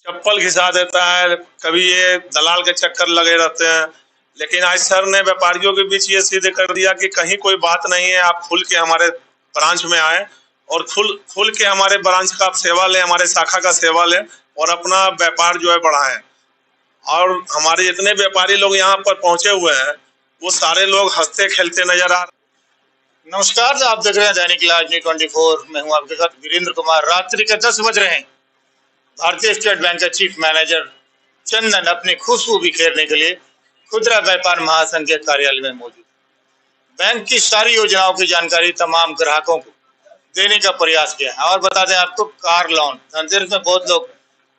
चप्पल घिसा देता है, कभी ये दलाल के चक्कर लगे रहते हैं। लेकिन आज सर ने व्यापारियों के बीच ये सीधे कर दिया कि कहीं कोई बात नहीं है, आप खुल के हमारे ब्रांच में आए और खुल के हमारे ब्रांच का आप सेवा लें, हमारे शाखा का सेवा लें और अपना व्यापार जो है बढ़ाएं। और हमारे जितने व्यापारी लोग यहाँ पर पहुंचे हुए हैं वो सारे लोग हंसते खेलते नजर आ रहे। नमस्कार, आप देख रहे हैं दैनिक इलाज न्यूज़ 24। मैं हूं आपके साथ वीरेंद्र कुमार। रात्रि के 10 बज रहे हैं। भारतीय स्टेट बैंक के चीफ मैनेजर चंदन अपनी खुशबू बिखेरने के लिए खुदरा व्यापार महासंघ के कार्यालय में मौजूद। बैंक की सारी योजनाओं की जानकारी तमाम ग्राहकों को देने का प्रयास किया है। और बता दें आपको, कार लोन धनतेरस में बहुत लोग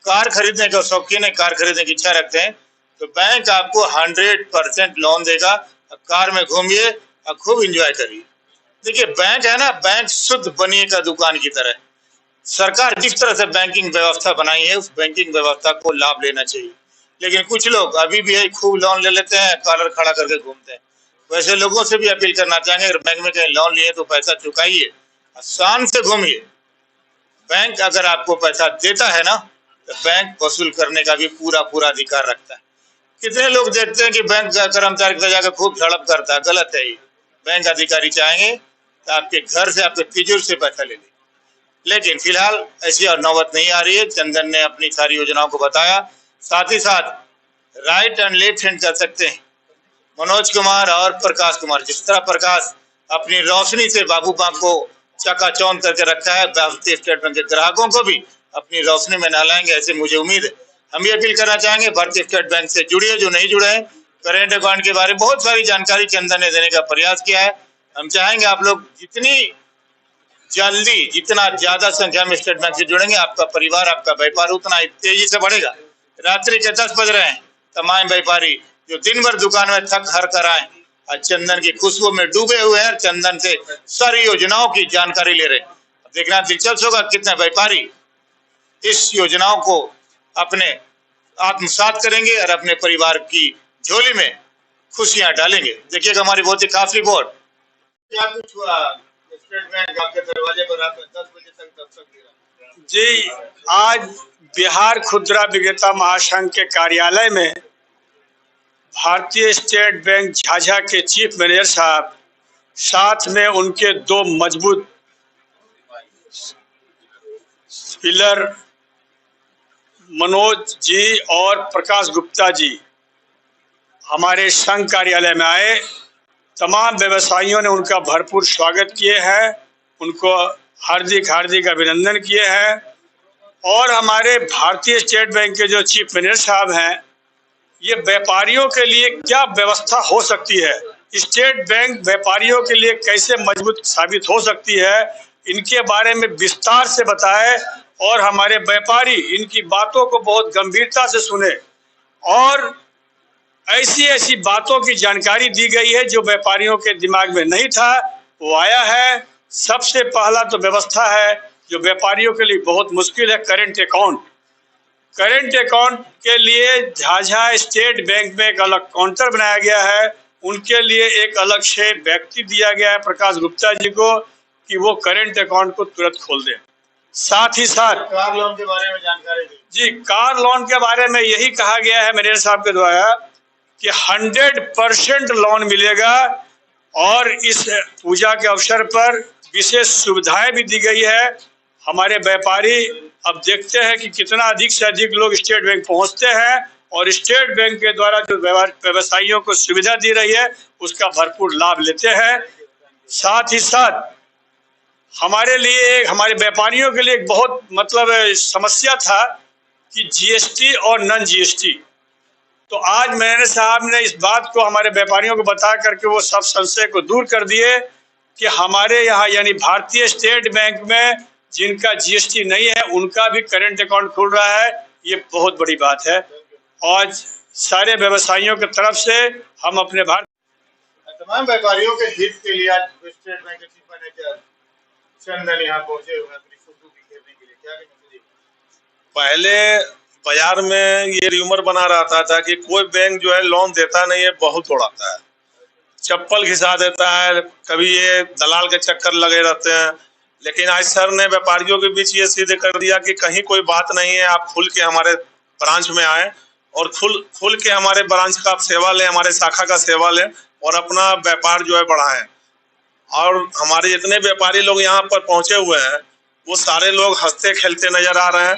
कार खरीदने का शौकीन है, कार खरीदने की इच्छा रखते हैं, तो बैंक आपको 100% लोन देगा। कार में घूमिए और खूब इंजॉय करिए। देखिए, बैंक है ना, बैंक शुद्ध बनिए का दुकान की तरह। सरकार जिस तरह से बैंकिंग व्यवस्था बनाई है, उस बैंकिंग व्यवस्था को लाभ लेना चाहिए। लेकिन कुछ लोग अभी भी है, खूब लोन ले लेते हैं, कॉलर खड़ा करके घूमते हैं। वैसे लोगों से भी अपील करना चाहेंगे, अगर बैंक में कहीं लोन लिए तो पैसा चुकाइए, शान से घूमिए। बैंक अगर आपको पैसा देता है ना, तो बैंक वसूल करने का भी पूरा अधिकार रखता है। कितने लोग देखते हैं कि बैंक कर्मचारी के जाकर खूब झड़प करता है, गलत है ये। बैंक अधिकारी चाहेंगे तो आपके घर से, आपके तिजोरी से पैसा ले ले। लेकिन फिलहाल ऐसी और नौबत नहीं आ रही है। चंदन ने अपनी सारी योजनाओं को बताया, साथ ही साथ राइट एंड लेफ्ट हैंड कर सकते हैं मनोज कुमार और प्रकाश कुमार। जिस तरह प्रकाश अपनी रोशनी से बाबू बाग को चकाचौंध करके रखा है, भारतीय स्टेट बैंक के ग्राहकों को भी अपनी रोशनी में नहलाएंगे, ऐसे मुझे उम्मीद है। हम ये अपील करना चाहेंगे, भारतीय स्टेट बैंक से जुड़िए जो नहीं जुड़े हैं। करेंट अकाउंट के बारे में बहुत सारी जानकारी चंदन ने देने का प्रयास किया है। हम चाहेंगे आप लोग जितनी जल्दी, जितना ज्यादा संख्या में स्टेट बैंक से जुड़ेंगे, आपका परिवार, आपका व्यापार उतना तेजी से बढ़ेगा। रात्रि के 10 बज रहे हैं। तमाम व्यापारी जो दिन भर दुकान में थक हर कर आए, आज चंदन की खुशबू में डूबे हुए हैं, चंदन से सारी योजनाओं की जानकारी ले रहे हैं। देखना दिलचस्प होगा कितने व्यापारी इस योजनाओं को अपने आत्मसात करेंगे और अपने परिवार की झोली में खुशियां डालेंगे। देखिएगा हमारी बहुत ही खास रिपोर्ट। क्या कुछ हुआ स्टेट बैंक आपके दरवाजे पर रात में 10 बजे तक दस्तक दे रहा? जी, आज बिहार खुदरा विक्रेता महासंघ के कार्यालय में भारतीय स्टेट बैंक झाझा के चीफ मैनेजर साहब, साथ में उनके 2 मजबूत पिलर मनोज जी और प्रकाश गुप्ता जी हमारे संघ कार्यालय में आए। तमाम व्यवसायियों ने उनका भरपूर स्वागत किए हैं, उनको हार्दिक अभिनंदन किए हैं। और हमारे भारतीय स्टेट बैंक के जो चीफ मैनेजर साहब हैं, ये व्यापारियों के लिए क्या व्यवस्था हो सकती है, स्टेट बैंक व्यापारियों के लिए कैसे मजबूत साबित हो सकती है, इनके बारे में विस्तार से बताए और हमारे व्यापारी इनकी बातों को बहुत गंभीरता से सुने। और ऐसी बातों की जानकारी दी गई है जो व्यापारियों के दिमाग में नहीं था, वो आया है। सबसे पहला तो व्यवस्था है जो व्यापारियों के लिए बहुत मुश्किल है, करेंट अकाउंट। करेंट अकाउंट के लिए झाझा स्टेट बैंक में एक अलग काउंटर बनाया गया है। उनके लिए एक अलग से व्यक्ति दिया गया है, प्रकाश गुप्ता जी को, कि वो करेंट अकाउंट को तुरंत खोल दें। साथ ही साथ कार लोन के बारे में जानकारी दी। जी, कार लोन के बारे में यही कहा गया है मैनेजर साहब के द्वारा कि 100% लोन मिलेगा। और इस पूजा के अवसर पर विशेष सुविधाएं भी दी गई है। हमारे व्यापारी अब देखते हैं कि कितना अधिक से अधिक लोग स्टेट बैंक पहुंचते हैं और स्टेट बैंक के द्वारा जो व्यवसायियों को सुविधा दी रही है उसका भरपूर लाभ लेते हैं। साथ ही साथ हमारे लिए, हमारे व्यापारियों के लिए एक बहुत समस्या था कि जीएसटी और नॉन जीएसटी। तो आज मैनेजर साहब ने इस बात को हमारे व्यापारियों को बता करके वो सब संशय को दूर कर दिए कि हमारे यहाँ यानी भारतीय स्टेट बैंक में जिनका जीएसटी नहीं है उनका भी करेंट अकाउंट खुल रहा है। ये बहुत बड़ी बात है। आज सारे व्यवसायियों की तरफ से हम अपने तमाम व्यापारियों के हित के लिए आज स्टेट बैंक के चीफ मैनेजर चंदन यहाँ पहुंचे हुए हैं अपनी खुशबू बिखेरने के लिए। क्या कहना? पहले बाजार में ये र्यूमर बना रहता था कि कोई बैंक जो है लोन देता नहीं है, बहुत उड़ाता है, चप्पल घिसा देता है, कभी ये दलाल के चक्कर लगे रहते हैं। लेकिन आज सर ने व्यापारियों के बीच ये सीधे कर दिया कि कहीं कोई बात नहीं है, आप खुल के हमारे ब्रांच में आए और खुल के हमारे ब्रांच का सेवा लें, हमारे शाखा का सेवा लें और अपना व्यापार जो है बढ़ाएं। और हमारे जितने व्यापारी लोग यहाँ पर पहुंचे हुए हैं वो सारे लोग हंसते खेलते नजर आ रहे हैं,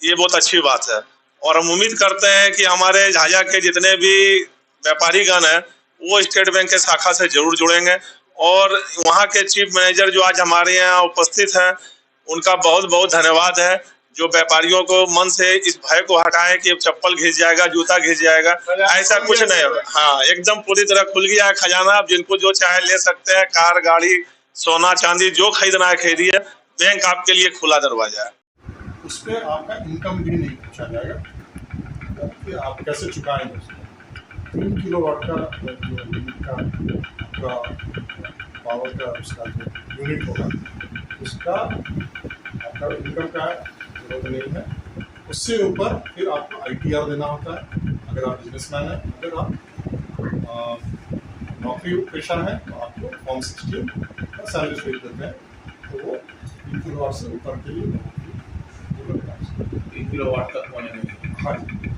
ये बहुत अच्छी बात है। और हम उम्मीद करते हैं कि हमारे झाझा के जितने भी व्यापारीगण हैं वो स्टेट बैंक के शाखा से जरूर जुड़ेंगे। और वहाँ के चीफ मैनेजर जो आज हमारे यहाँ उपस्थित हैं उनका बहुत बहुत धन्यवाद है, जो व्यापारियों को मन से इस भय को हटाए कि चप्पल घिस जाएगा, जूता घिस जाएगा, ऐसा कुछ नहीं होगा। हाँ, एकदम पूरी तरह खुल गया है खजाना, आप जिनको जो चाहे ले सकते हैं, कार, गाड़ी, सोना चांदी जो खरीदना है खरीदिए, बैंक आपके लिए खुला दरवाजा है। उस पर आपका इनकम भी नहीं पूछा जाएगा कि आप कैसे चुकाएंगे उसको। 3 किलोवाट का जो यूनिट का आपका पावर का उसका जो यूनिट होगा उसका आपका इनकम का जरूरत नहीं है। उससे ऊपर फिर आपको ITR देना होता है अगर आप बिजनेसमैन हैं। अगर आप नौकरी पेशा है तो आपको फॉर्म 16 का सैलरी शीट देते हैं, तो वो 3 किलोवाट से ऊपर के लिए 3 किलोवाट तक होने में। हाँ,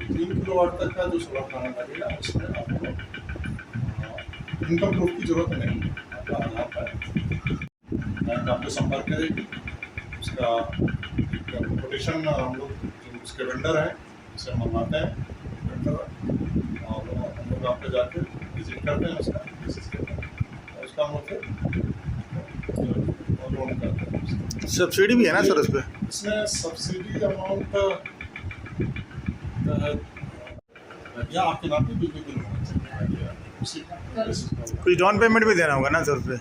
3 किलोवाट तक का जो सोलर पैनल लगेगा उसमें आपको इनकम प्रूफ की जरूरत नहीं है। आपका आधार कार्ड, बैंक आपको संपर्क करेगी, उसका कोटेशन हम लोग जो उसके वेंडर हैं उससे मंगवाते हैं वेंडर, और हम लोग आपको जाकर विजिट करते हैं उसका विजिट करते हैं और उसका हम लोग लोन करते हैं। सब्सिडी भी है ना सर उस पर? इसमें सब्सिडी अमाउंट या आपके नाम पे बिल्कुल बिल होना चाहिए। उसी कुछ डाउन पेमेंट भी देना होगा ना सर उस पर?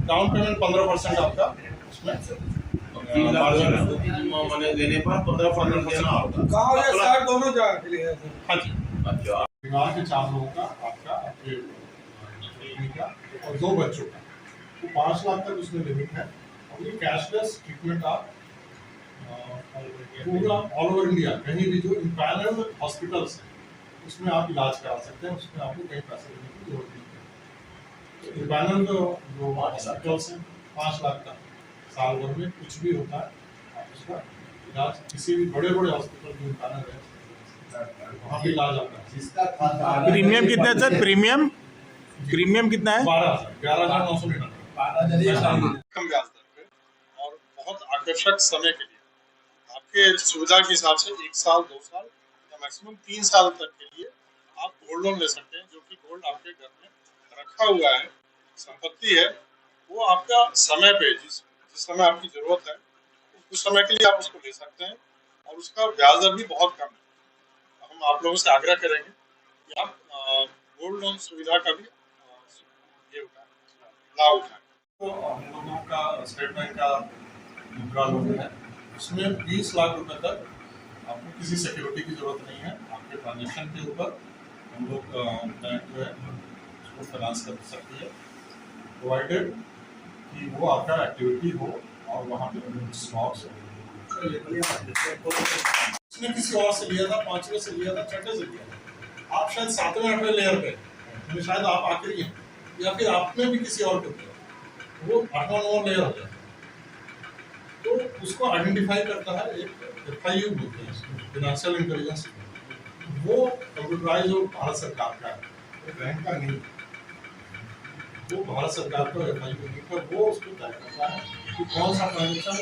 डाउन पेमेंट 15% आपका उसमें मैंने देने पर 15% देना होगा। दोनों जगह के लिए। हाँ जी, परिवार के 4 लोगों का आपका आपके पत्नी का और 2 बच्चों का तो 5 लाख तक उसमें लिमिट है। और ये कैशलेस ट्रीटमेंट आप पूरा ऑल ओवर इंडिया कहीं भी जो इम्पैनल्ड हॉस्पिटल्स हैं उसमें आप इलाज करा सकते हैं, उसमें आपको कहीं पैसे देने की जरूरत नहीं है। इम्पैनल्ड जो हॉस्पिटल्स हैं 5 लाख का साल भर में कुछ भी होता है आप उसका इलाज किसी भी बड़े बड़े हॉस्पिटल जो इम्पैनल है वहाँ पे इलाज आता है। प्रीमियम कितना है सर? प्रीमियम कितना है? 11,999 कम ब्याज दर पे और बहुत आकर्षक समय के लिए आपके सुविधा के हिसाब से 1 साल 2 साल या मैक्सिमम 3 साल तक के लिए आप गोल्ड लोन ले सकते हैं। जो कि गोल्ड आपके घर में रखा हुआ है, संपत्ति है, वो आपका समय पे जिस समय आपकी जरूरत है उस समय के लिए आप उसको ले सकते हैं और उसका ब्याज दर भी बहुत कम है। हम आप लोगों से आग्रह करेंगे कि आप गोल्ड लोन सुविधा का भी ये लाभ उठाएं। तो हम लोगों का स्टेट बैंक का मुद्रा लोन है, उसमें 20 लाख रुपए तक आपको किसी सिक्योरिटी की जरूरत नहीं है। आपके ट्रांजेक्शन के ऊपर हम लोग बैंक जो है उसको फाइनेंस कर सकती है, प्रोवाइडेड कि वो आपका एक्टिविटी हो और वहाँ पे स्टॉक्स हो। उसने किसी और से लिया था, 5वें से लिया था, 6ठे से लिया था, आप शायद 7वें 8वें लेयर पे, शायद आप आखिरी हैं या फिर आपने भी किसी और को वो 8वां 9वां लेयर हो जाए तो उसको आइडेंटिफाई करता है एक FIU बोलते हैं उसको, फाइनेंशियल इंटेलिजेंस। वो कंप्यूटराइज और भारत सरकार का है, बैंक का नहीं। वो भारत सरकार का FIU नहीं है, वो उसको तय करता है कि कौन सा ट्रांजेक्शन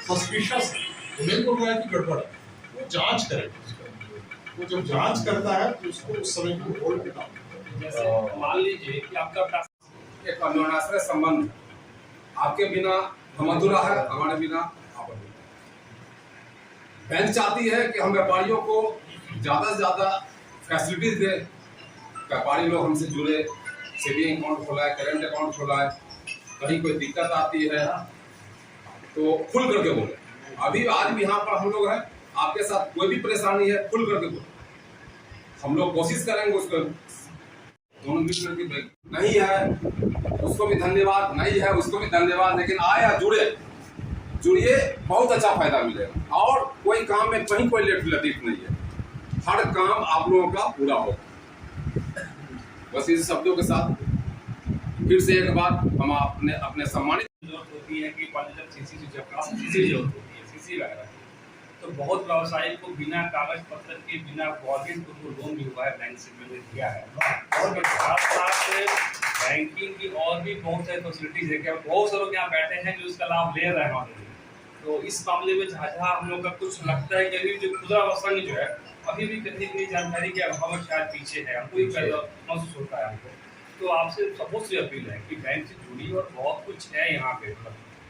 सस्पिशियस है, नहीं बोल रहा है कि गड़बड़ है, वो जांच करेगा। वो जब जांच करता है तो उसको उस समय को होल्ड करना। जैसे मान लीजिए कि आपका एक अन्योन्याश्रय संबंध आपके बिना हम अधूरा है, हमारे बिना आप अधूरा। बैंक चाहती है कि हम व्यापारियों को ज़्यादा से ज़्यादा फैसिलिटीज दें, व्यापारी लोग हमसे जुड़े, सेविंग अकाउंट खोलाए, करेंट अकाउंट खोलाए, कहीं कोई दिक्कत आती है तो खुल करके बोले। अभी आज भी यहाँ पर हम लोग हैं, आपके साथ कोई भी परेशानी है खुल करके बोले, हम लोग कोशिश करेंगे उसको। दोनों मित्र की नहीं है उसको भी धन्यवाद, नहीं है उसको भी धन्यवाद, लेकिन आया जुड़िए बहुत अच्छा फायदा मिलेगा। और कोई काम में कहीं कोई लेट लतीफ नहीं है, हर काम आप लोगों का पूरा हो। बस इस शब्दों के साथ फिर से एक बार हम अपने सम्मानित जरूरत होती है कि 5000 सीसी जब सीसी जरूरत होती है, सीसी वगैरह तो बहुत व्यवसायी को बिना कागज पत्र के, बिना मॉर्गेज को लोन भी हुआ है, बैंक से मैंने दिया है। और साथ साथ बैंकिंग की और भी बहुत सारी फैसिलिटीज है कि बहुत से लोग यहाँ बैठे हैं जो इसका लाभ ले रहे हैं ऑलरेडी। तो इस मामले में जहाँ हम लोग का कुछ लगता है कि अभी जो खुदरा संघ जो है अभी भी कहीं जानकारी के अभाव में शायद पीछे है, हमको ही महसूस होता है हमको। तो आपसे सबसे से अपील है कि बैंक से जुड़िए और बहुत कुछ है यहाँ पे,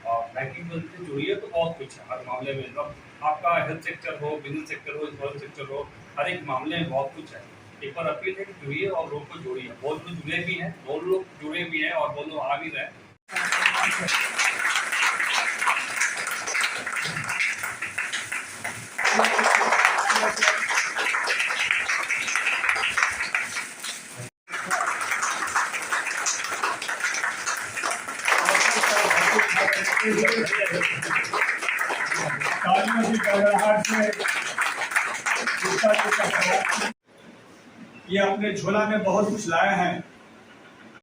और बैंकिंग से जुड़िए तो बहुत कुछ है हर मामले में। मतलब आपका हेल्थ सेक्टर हो, बिजनेस सेक्टर हो, इंश्योरेंस सेक्टर हो, हर एक मामले में बहुत कुछ है। एक बार अपील है कि जुड़िए और लोग को जोड़िए। बहुत लोग जुड़े भी हैं, बहुत लोग जुड़े भी हैं और बहुत लोग आ भी रहे हैं। ये अपने झोला में बहुत कुछ लाए हैं।